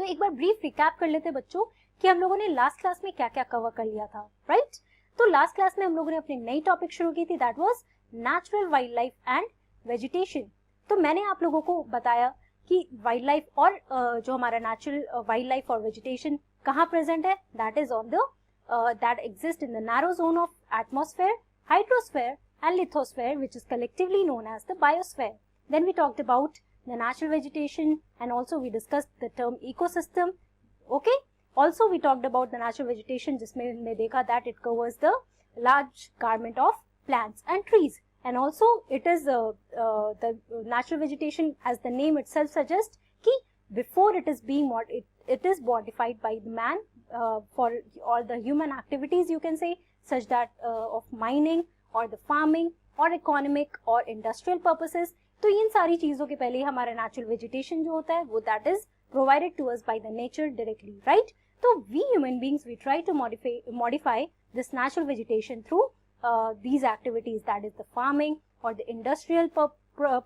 एक बार brief recap कर लेते हैं बच्चों कि हम लोगों ने लास्ट क्लास में क्या क्या कवर कर लिया था, राइट? तो लास्ट क्लास में हम लोगों ने अपनी नई टॉपिक शुरू की थी, that was natural wild life and vegetation. तो मैंने आप लोगों को बताया कि वाइल्ड लाइफ और जो हमारा नेचुरल वाइल्ड लाइफ और वेजिटेशन कहाँ प्रेजेंट है, that is on the that exist in the narrow zone of atmosphere, hydrosphere and lithosphere, which is collectively known as the biosphere. Then we talked about the natural vegetation and also we discussed the term ecosystem. Okay, also we talked about the natural vegetation जिसमें हमने देखा that it covers the large garment of plants and trees, and also it is the natural vegetation, as the name itself suggests, कि before it is being it is modified by the man for all the human activities, you can say, such that of mining or the farming or economic or industrial purposes. तो इन सारी चीजों के पहले हमारा natural vegetation जो होता है वो that is provided to us by the nature directly, right? तो we human beings we try to modify this natural vegetation through these activities, that is the farming or the industrial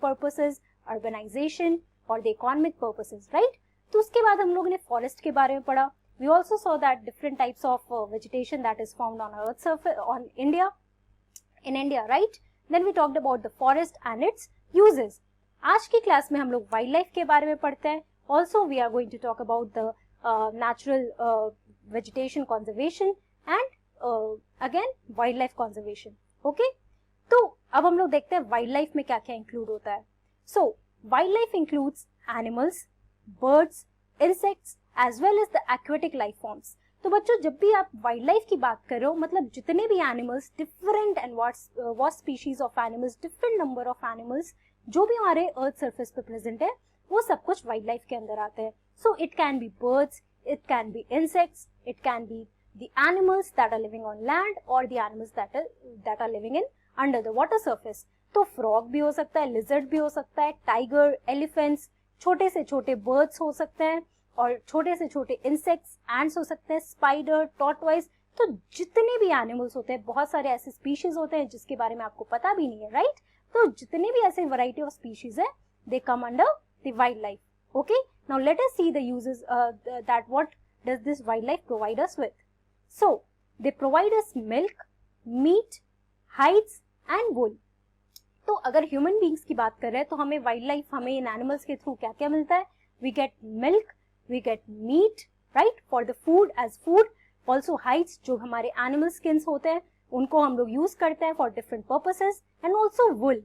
purposes, urbanization or the economic purposes, right? तो उसके बाद हम लोगों ने forest के बारे में पढ़ा. We also saw that different types of vegetation that is found on Earth's surface, on India, in India, right? Then we talked about the forest and its uses. आज की क्लास में हम लोग वाइल्ड लाइफ के बारे में पढ़ते हैं. Also we are going to talk about the natural vegetation conservation and again wildlife conservation. Okay? तो अब हम लोग देखते हैं वाइल्ड लाइफ में क्या क्या इंक्लूड होता है. So wild life includes animals, birds, insects as well as the aquatic life forms. तो बच्चों जब भी आप वाइल्ड लाइफ की बात कर रहे हो, मतलब जितने भी animals, different and vast species of animals, different number of animals जो भी हमारे अर्थ सरफेस पे प्रेजेंट है, वो सब कुछ वाइल्ड लाइफ के अंदर आते हैं. So it can be birds, it can be insects, it can be the animals that are living on land और the animals that are living in under the water surface. तो frog भी हो सकता है, लिजर्ड भी हो सकता है, टाइगर, एलिफेंट्स, छोटे से छोटे बर्ड्स हो सकते हैं और छोटे से छोटे इंसेक्ट्स, एंड्स हो सकते हैं, स्पाइडर, टॉर्टवाइज. तो जितने भी एनिमल्स होते हैं, बहुत सारे ऐसे स्पीशीज होते हैं जिसके बारे में आपको पता भी नहीं है, राइट? तो जितने भी ऐसे वैरायटी ऑफ स्पीशीज है, they come under the wild life. Okay, now let us see the uses that what does this wildlife provide us with. So they provide us milk, meat, hides and wool. तो अगर human beings की बात कर रहे हैं तो हमें wild life, हमें इन एनिमल्स के थ्रू क्या क्या मिलता है? We get milk, we get meat, right, for the food, as food. Also hides, जो हमारे animal skins होते हैं उनको हम लोग यूज करते हैं for different purposes, and also wool.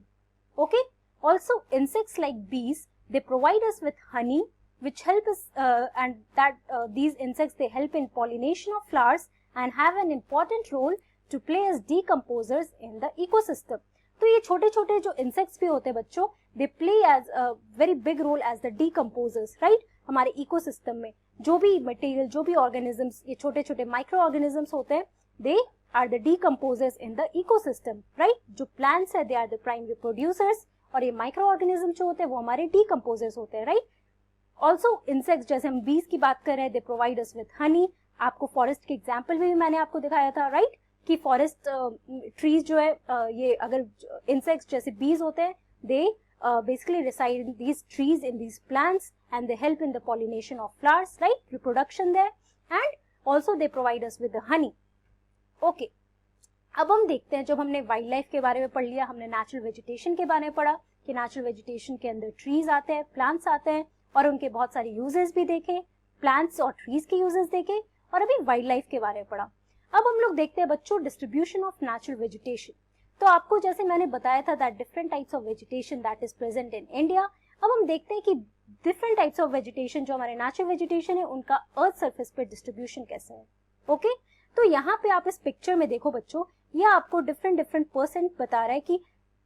Okay, also insects like bees, they provide us with honey which help us and that these insects they help in pollination of flowers and have an important role to play as decomposers in the ecosystem. तो ये छोटे छोटे जो insects भी होते हैं बच्चों, they play as a very big role as the decomposers, right? हमारे इकोसिस्टम में जो भी मटेरियल, जो भी ऑर्गेनिजम्स, ये छोटे छोटे माइक्रो ऑर्गेनिजम्स होते हैं, they are the decomposers in the ecosystem, right? जो प्लांट्स है they are the primary producers और ये माइक्रो ऑर्गेनिज्म जो होते हैं वो हमारे डीकम्पोजर्स होते हैं, राइट? ऑल्सो इंसेक्ट्स, जैसे हम बीज की बात कर रहे हैं, दे प्रोवाइड अस विद हनी. आपको फॉरेस्ट के एग्जाम्पल भी मैंने आपको दिखाया था, राइट? कि फॉरेस्ट ट्रीज जो है ये अगर इंसेक्ट्स जैसे बीज होते हैं, दे basically reside in these trees, in these plants, and they help in the pollination of flowers, right? Reproduction there, and also they provide us with the honey. Okay, अब हम देखते हैं, जब हमने वाइल्ड लाइफ के बारे में पढ़ लिया, हमने नेचुरल वेजिटेशन के बारे में पढ़ा कि नेचुरल वेजिटेशन के अंदर ट्रीज आते हैं, प्लांट्स आते हैं और उनके बहुत सारे यूजेस भी देखे, प्लांट्स और ट्रीज के यूजेस देखे, और अभी वाइल्ड लाइफ के बारे में पढ़ा. अब हम लोग देखते हैं बच्चों डिस्ट्रीब्यूशन ऑफ नेचुरल वेजिटेशन. तो आपको जैसे मैंने बताया था that different types of vegetation that is present in India. अब हम देखते हैं कि डिफरेंट टाइप्स ऑफ वेजिटेशन जो हमारे नेचुरल वेजिटेशन है उनका अर्थ सरफेस पे डिस्ट्रीब्यूशन कैसे है. ओके, तो यहाँ पे आप इस पिक्चर में देखो बच्चों, ये आपको डिफरेंट परसेंट बता रहा है कि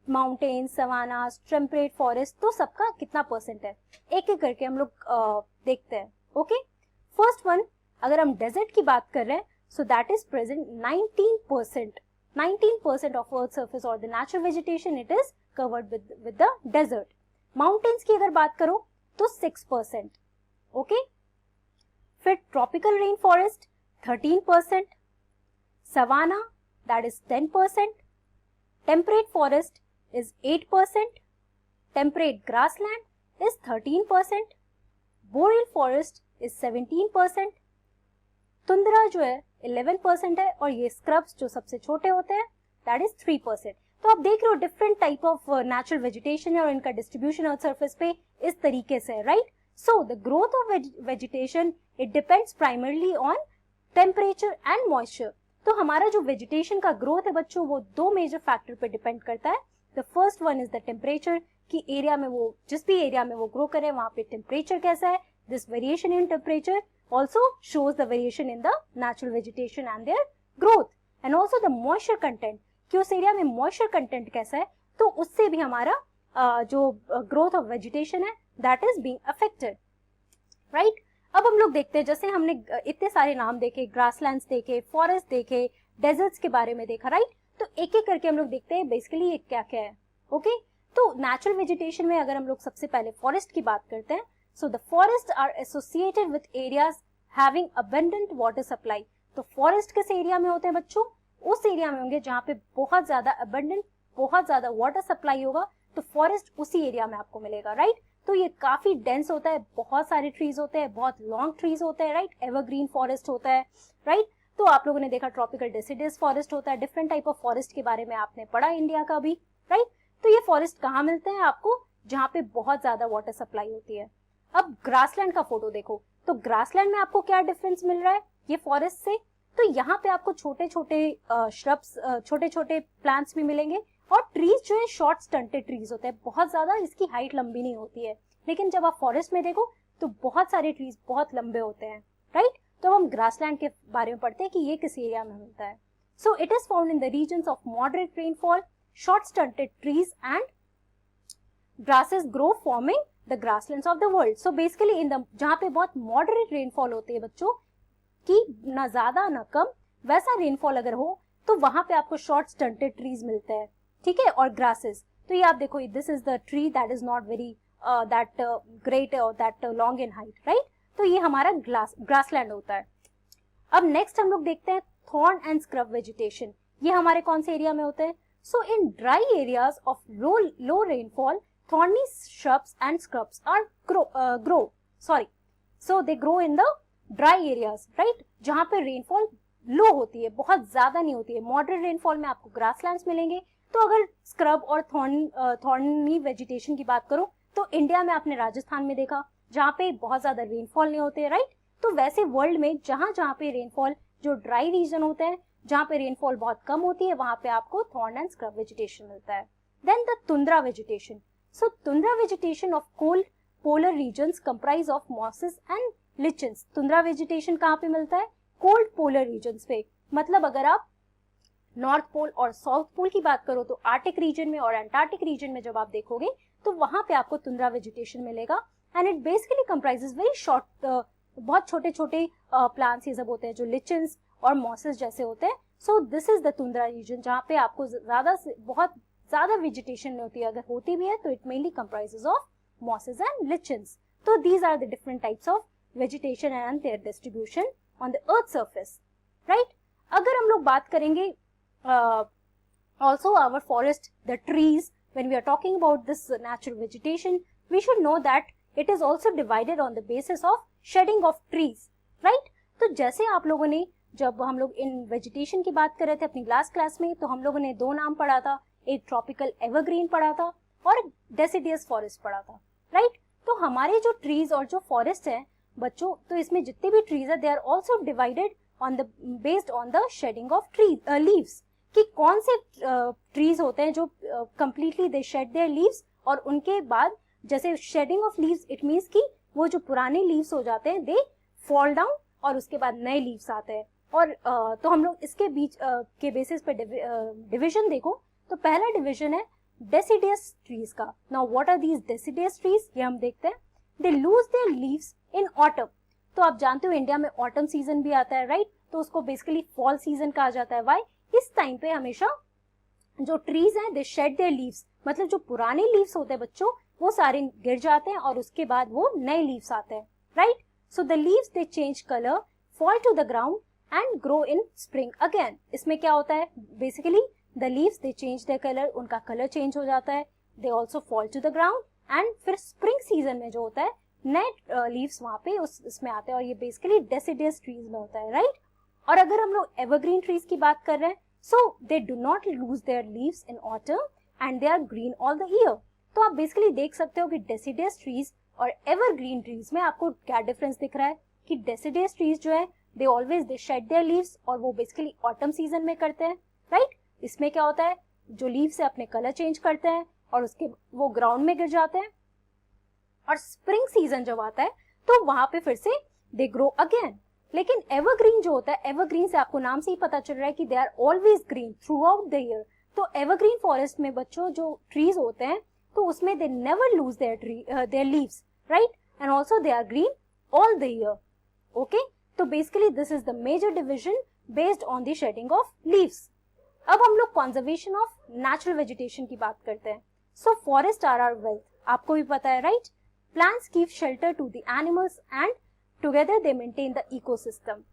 माउंटेन, सवानास, टेम्परेट फॉरेस्ट, तो सबका कितना परसेंट है. एक एक करके हम लोग देखते हैं. ओके, फर्स्ट वन, अगर हम डेजर्ट की बात कर रहे हैं, so that is present 19%. 19% of earth surface or the natural vegetation it is covered with the desert. Mountains की अगर बात करो तो 6%. Okay? फिर tropical rainforest 13%. Savanna that is 10%. Temperate forest is 8%. Temperate grassland is 13%. Boreal forest is 17%, tundra जो है 11% है, और ये स्क्रब्स जो सबसे छोटे होते हैं दैट इज 3%. तो आप देख रहे हो different type of natural vegetation है और इनका डिस्ट्रीब्यूशन अर्थ सरफेस पे इस तरीके से है, right. So the growth of vegetation it depends primarily on temperature and moisture. तो हमारा जो वेजिटेशन का ग्रोथ है बच्चों वो दो मेजर फैक्टर पे डिपेंड करता है. The first one is the temperature, कि एरिया में वो जिस भी एरिया में वो ग्रो करे वहां पे टेम्परेचर कैसा है. This variation in temperature also shows the variation in the natural vegetation and their growth, and also the moisture content, कि उस एरिया में moisture content कैसा है, तो उससे भी हमारा जो growth of vegetation है that is being affected, right. अब हम लोग देखते हैं, जैसे हमने इतने सारे नाम देखे, ग्रासलैंड्स देखे, फॉरेस्ट देखे, डेजर्ट्स के बारे में देखा, राइट. तो एक एक करके हम लोग देखते हैं बेसिकली ये क्या क्या है. ओके, तो नेचुरल वेजिटेशन में अगर हम लोग सबसे पहले फॉरेस्ट की बात करते हैं, so the forests are associated with areas having abundant water supply. तो फॉरेस्ट किस एरिया में होते हैं बच्चों, उस एरिया में होंगे जहाँ पे बहुत ज्यादा abundant, बहुत ज्यादा वाटर सप्लाई होगा, तो फॉरेस्ट उसी एरिया में आपको मिलेगा, राइट. तो ये काफी डेंस होता है, बहुत सारे ट्रीज होते हैं, बहुत लॉन्ग ट्रीज होते हैं, राइट. एवरग्रीन फॉरेस्ट होता है, राइट. तो आप लोगों ने देखा ट्रॉपिकल डेसिडियस फॉरेस्ट होता है, डिफरेंट टाइप ऑफ फॉरेस्ट के बारे में आपने पढ़ा इंडिया का भी, राइट. तो ये फॉरेस्ट कहाँ मिलते हैं आपको, जहाँ पे बहुत ज्यादा वाटर सप्लाई होती है. अब ग्रासलैंड का फोटो देखो, तो ग्रासलैंड में आपको क्या डिफरेंस मिल रहा है ये फॉरेस्ट से, तो यहाँ पे आपको छोटे छोटे श्रब्स, छोटे छोटे प्लांट्स भी मिलेंगे, और ट्रीज जो है शॉर्ट स्टंटेड ट्रीज होते हैं, बहुत ज्यादा इसकी हाइट लंबी नहीं होती है. लेकिन जब आप फॉरेस्ट में देखो तो बहुत सारे ट्रीज बहुत लंबे होते हैं, राइट. तो हम ग्रासलैंड के बारे में पढ़ते हैं कि ये किस एरिया में मिलता है. So it is found in the regions of moderate rainfall, short stunted trees and grasses grow forming the grasslands of the world. So basically in the जहाँ पे बहुत मॉडरेट रेनफॉल होती है बच्चों की, ना ज्यादा ना कम, वैसा रेनफॉल अगर हो तो वहां पे आपको शॉर्ट स्टंटेड ट्रीज मिलते हैं, ठीक है, और ग्रासेस. तो ये आप देखो, this is the tree that is not very that great और that long in height, right. तो ये हमारा ग्रासलैंड होता है. अब नेक्स्ट हम लोग देखते हैं थॉर्न एंड स्क्रब वेजिटेशन. ये हमारे कौन से एरिया में होते हैं. So in dry areas of low rainfall thorny shrubs and scrubs are so they grow in the dry areas, right. जहाँ पे रेनफॉल लो होती है, बहुत ज्यादा नहीं होती है. मॉडरेट रेनफॉल में आपको ग्रासलैंड्स मिलेंगे. तो अगर स्क्रब और थॉर्नी वेजिटेशन की बात करूं तो इंडिया में आपने राजस्थान में देखा जहाँ पे बहुत ज्यादा रेनफॉल नहीं होते, राइट. तो वैसे वर्ल्ड में जहाँ पे रेनफॉल जो ड्राई रीजन होते हैं, जहाँ पे रेनफॉल बहुत कम होती है, वहां पे आपको थॉर्न एंड स्क्रब वेजिटेशन मिलता है. Then the tundra vegetation. So tundra vegetation of cold polar regions comprise of mosses and lichens. tundra vegetation कहाँ पे मिलता है, cold polar regions पे. मतलब अगर आप नॉर्थ पोल और साउथ पोल की बात करो तो आर्टिक रीजन में और एंटार्क्टिक रीजन में जब आप देखोगे तो वहां पे आपको तुंद्रा वेजिटेशन मिलेगा. And it basically comprises very short, बहुत छोटे छोटे प्लांट्स ये सब होते हैं जो लिचन्स और मॉसेस जैसे होते हैं. So this is the tundra region जहाँ पे आपको ज्यादा से बहुत ज्यादा वेजिटेशन नहीं होती है. अगर होती भी है तो it mainly comprises of mosses and lichens. तो these are the different types of vegetation and their distribution on the earth surface, right. अगर हम लोग बात करेंगे also our forest, the trees, when we are talking about this natural vegetation, we should know that it is also divided on the basis of shedding of trees, right. तो जैसे आप लोगों ने, जब हम लोग इन वेजिटेशन की बात कर रहे थे अपनी क्लास में, तो हम लोगों ने दो नाम पढ़ा था, एक ट्रॉपिकल एवरग्रीन पढ़ा था और डेसिडियस फॉरेस्ट पढ़ा था, राइट. तो हमारे जो ट्रीज और जो फॉरेस्ट है बच्चों, तो इसमें जितने भी ट्रीज है they are also divided on the based on the shedding of trees leaves, कि कौन से ट्रीज होते हैं जो completely they shed their leaves, और उनके बाद जैसे shedding of leaves it means कि वो जो पुराने लीव्स हो जाते हैं दे फॉल डाउन और उसके बाद नए लीव्स आते हैं. और तो हम लोग इसके बीच के बेसिस पे डिविजन देखो तो पहला डिवीजन है डेसिडियस ट्रीज का. Now what are these deciduous trees, ये हम देखते हैं. They lose their leaves in autumn. तो आप जानते हो इंडिया में ऑटम सीजन भी आता है, राइट. तो उसको बेसिकली फॉल सीजन कहा जाता है. वाई, इस टाइम पे हमेशा जो ट्रीज हैं दे शेड देयर लीव्स, मतलब जो पुराने लीव्स होते हैं बच्चों वो सारे गिर जाते हैं और उसके बाद वो नए लीव्स आते हैं, right. So the leaves they change colour, fall to the ground and grow in spring again. इसमें क्या होता है, basically the leaves they change their colour, उनका कलर चेंज हो जाता है, they also fall to the ground, and फिर spring season में जो होता है नए लीव्स वहाँ पे उसमें आते हैं और ये बेसिकली डेसिडियस ट्रीज में होता है, राइट। और अगर हम लोग एवरग्रीन ट्रीज की बात कर रहे हैं, so they do not lose their leaves in autumn and they are green all the year. तो आप बेसिकली देख सकते हो कि डेसिडियस ट्रीज और एवरग्रीन ट्रीज में आपको क्या डिफरेंस दिख रहा है कि डेसिडियस ट्रीज जो है दे शेड देयर लीव्स और वो बेसिकली ऑटम सीजन में करते हैं, राइट। इसमें क्या होता है, जो लीव्स है अपने कलर चेंज करते हैं और उसके वो ग्राउंड में गिर जाते हैं, और स्प्रिंग सीजन जब आता है तो वहां पे फिर से दे ग्रो अगेन। लेकिन एवरग्रीन जो होता है, एवरग्रीन से आपको नाम से ही पता चल रहा है कि they are always green throughout the year. तो एवरग्रीन फॉरेस्ट में बच्चों जो ट्रीज होते हैं तो उसमें they never lose their leaves, right, and also they are green all the year. Okay, तो basically this is the major division based on the shedding of leaves. अब हम लोग कंजर्वेशन ऑफ नेचुरल वेजिटेशन की बात करते हैं। So forest are our wealth, आपको भी पता है, right. Plants give shelter to the animals and together they maintain the ecosystem,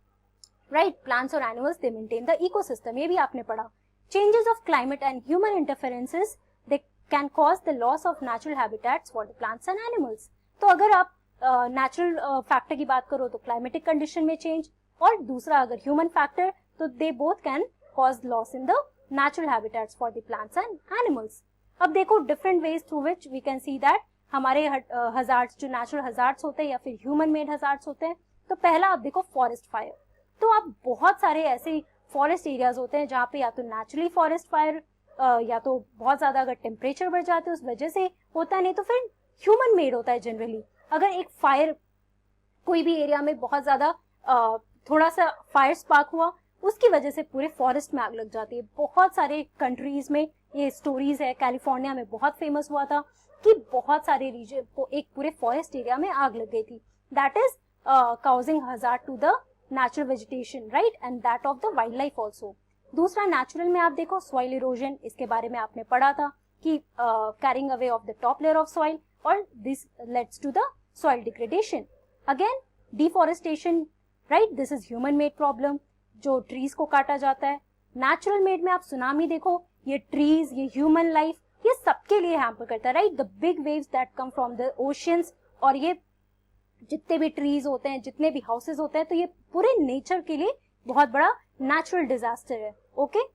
right. Plants और animals they maintain the ecosystem, ये भी आपने पढ़ा। Changes of climate and human interferences they can cause the loss of natural habitats for the plants and animals. तो अगर आप natural factor की बात करो तो क्लाइमेटिक कंडीशन में चेंज, और दूसरा अगर ह्यूमन फैक्टर, तो they both can cause loss in the natural habitats for the plants and animals. अब देखो different ways through which we can see that हमारे hazards जो natural hazards होते हैं या फिर human made hazards होते हैं। तो पहला आप देखो forest fire। तो आप बहुत सारे ऐसे forest areas होते हैं जहाँ पे या तो naturally forest fire या तो बहुत ज्यादा अगर temperature बढ़ जाते है उस वजह से होता है, नहीं तो फिर human made होता है जनरली। अगर एक फायर कोई भी एरिया में बहुत ज्यादा थोड़ा सा फायर स्पार्क हुआ, उसकी वजह से पूरे फॉरेस्ट में आग लग जाती है। बहुत सारे कंट्रीज में ये स्टोरीज है, कैलिफोर्निया में बहुत फेमस हुआ था कि बहुत सारे रीजन को एक पूरे फॉरेस्ट एरिया में आग लग गई थी। That is causing hazard to the natural vegetation, right, and that of the wild life also. दूसरा नेचुरल में आप देखो सॉइल इरोजन, इसके बारे में आपने पढ़ा था कि carrying away of the top layer of soil और this leads to the soil degradation. Again deforestation, right, this is human made problem, जो ट्रीज को काटा जाता है। नेचुरल मेड में आप सुनामी देखो, ये ट्रीज, ये ह्यूमन लाइफ, ये सबके लिए हैम्पर करता है, right. The big waves that come from the oceans, और ये जितने भी ट्रीज होते हैं, जितने भी हाउसेस होते हैं, तो ये पूरे नेचर के लिए बहुत बड़ा नेचुरल डिजास्टर है। ओके,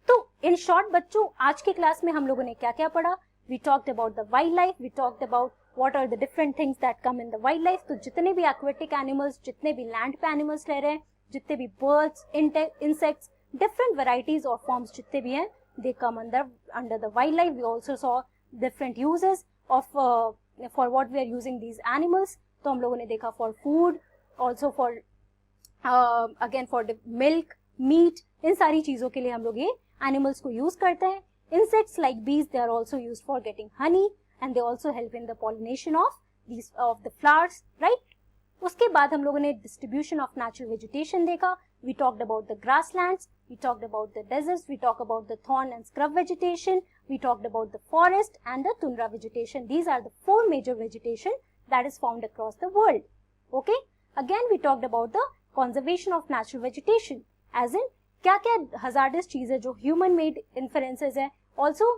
तो इन शॉर्ट बच्चों आज की क्लास में हम लोगों ने क्या क्या पढ़ा। We talked about the wild life, we talked about what are the different things that come in the wild life. तो जितने भी एक्वेटिक एनिमल्स, जितने भी लैंड पे एनिमल्स रह रहे हैं, जितने भी बर्ड्स, इंसेक्ट्स, डिफरेंट वेराइटीज और फॉर्म्स जितने भी हैं, they come under the wild life. We also saw different uses of for what we are using these animals. तो हम लोगों ने देखा for food, also for again for milk, meat, इन सारी चीजों के लिए हम लोग ये एनिमल्स को यूज करते हैं। Insects like bees, they are also use for getting honey and they also help in the pollination of the flowers, right. उसके बाद हम लोगों ने डिस्ट्रीब्यूशन ऑफ नेचुरल वेजिटेशन देखा। We talked about the grasslands, we talked about the deserts, we talk about the thorn and scrub vegetation, we talked about the forest and the tundra vegetation. These are the 4 major vegetation that is found across the world. Okay, again we talked about the conservation of natural vegetation, as in क्या क्या hazardous चीज है जो human made influences है। Also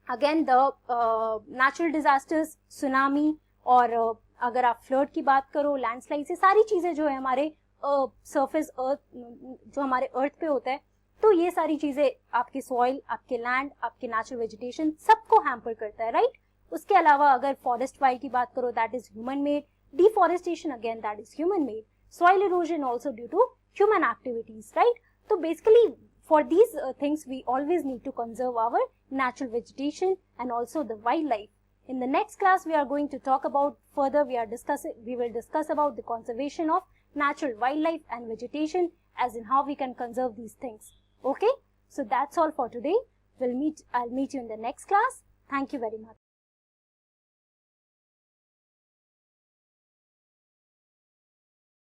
again the natural disasters, tsunami, और अगर आप flood की बात करो, लैंडस्लाइड, से सारी चीजें जो है हमारे सरफेस अर्थ, जो हमारे अर्थ पे होता है, तो ये सारी चीजें आपके सॉइल, आपके लैंड, आपके नेचुरल वेजिटेशन सबको हैम्पर करता है, राइट। उसके अलावा अगर फॉरेस्ट फायर की बात करो, that is human made. Deforestation again that is human made. Soil erosion also due to human activities, right. तो basically for these things we always need to conserve our natural vegetation and also the wildlife. In the next class we are going to talk about further, we will discuss about the conservation of natural wildlife and vegetation, as in how we can conserve these things. Okay, so that's all for today. I'll meet you in the next class. Thank you very much.